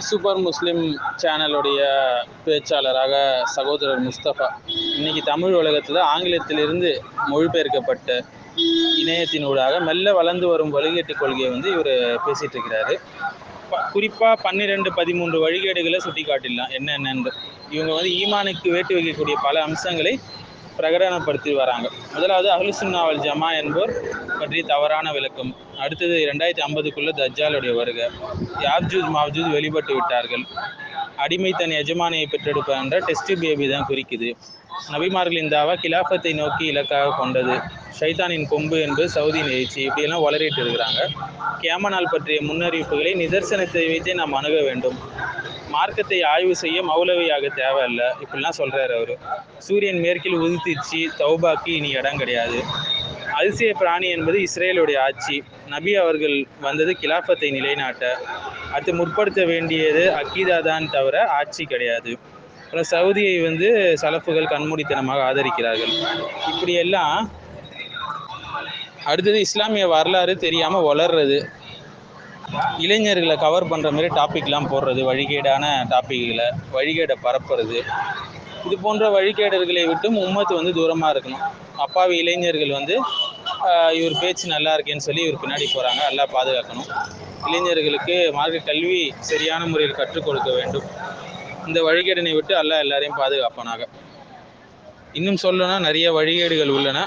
Super முஸ்லிம் சேனலுடைய பேச்சாளராக சகோதரர் முஸ்தபா இன்னைக்கு தமிழ் உலகத்தில் ஆங்கிலத்திலிருந்து மொழிபெயர்க்கப்பட்ட இணையத்தினூடாக மெல்ல வளர்ந்து வரும் வழிகேட்டு கொள்கையை இவர் பேசிகிட்டு இருக்கிறாரு. குறிப்பாக 12-13 வழிகேடுகளை சுட்டி காட்டிடலாம் என்னென்னு. இவங்க ஈமானுக்கு வேட்டு வைக்கக்கூடிய பல அம்சங்களை பிரகடனப்படுத்தி வராங்க. முதலாவது அஹ்லுசுன்னா வல் ஜமா என்போர் பற்றி தவறான விளக்கம். அடுத்தது 2050க்குள்ள தஜ்ஜாலுடைய வருகை, யாஜூஜ் மாஜூஜ் வெளிப்பட்டு விட்டார்கள், அடிமை தன் எஜமானியை பெற்றெடுப்ப என்ற டெஸ்ட் பேபி தான் குறிக்குது, நபிமார்களின் தாவா கிலாஃபத்தை நோக்கி இலக்காக கொண்டது, ஷைத்தானின் கொம்பு என்பது சவுதியின் எழுச்சி, இப்படியெல்லாம் வளரிட்டு இருக்கிறாங்க. கியாம நாள் பற்றிய முன்னறிவிப்புகளை நிதர்சனத்தை வைத்தே நாம் அணுக வேண்டும். மார்க்கத்தை ஆய்வு செய்ய மௌலவியாக தேவையில்லை, இப்படிலாம் சொல்கிறார் அவர். சூரியன் மேற்கில் உதிர்த்திச்சு, தௌபாக்கு இனி இடம் கிடையாது. அதிசய பிராணி என்பது இஸ்ரேலுடைய ஆட்சி, நபி அவர்கள் வந்தது கிலாஃபத்தை நிலைநாட்ட, அடுத்து முற்படுத்த வேண்டியது அக்கீதா தான் தவிர ஆட்சி கிடையாது. அப்புறம் சவுதியை சலப்புகள் கண்மூடித்தனமாக ஆதரிக்கிறார்கள். இப்படியெல்லாம். அடுத்தது இஸ்லாமிய வரலாறு தெரியாமல் வளர்றது, இளைஞர்களை கவர் பண்ணுற மாதிரி டாப்பிக்லாம் போடுறது, வழிகேடான டாப்பிக்களை வழிகேடை பரப்புறது, இது போன்ற வழிகேடர்களை விட்டும் உம்மத்து தூரமாக இருக்கணும். அப்பாவி இளைஞர்கள் இவர் பேச்சு நல்லா இருக்கேன்னு சொல்லி இவர் பின்னாடி போகிறாங்க. எல்லாம் பாதுகாக்கணும். இளைஞர்களுக்கு மார்க்க கல்வி சரியான முறையில் கற்றுக் கொடுக்க வேண்டும். இந்த வழிகேடனை விட்டு அல்லாஹ் எல்லாரையும் பாதுகாப்பானாக. இன்னும் சொல்லணும்னா நிறைய வழிகேடுகள் உள்ளன.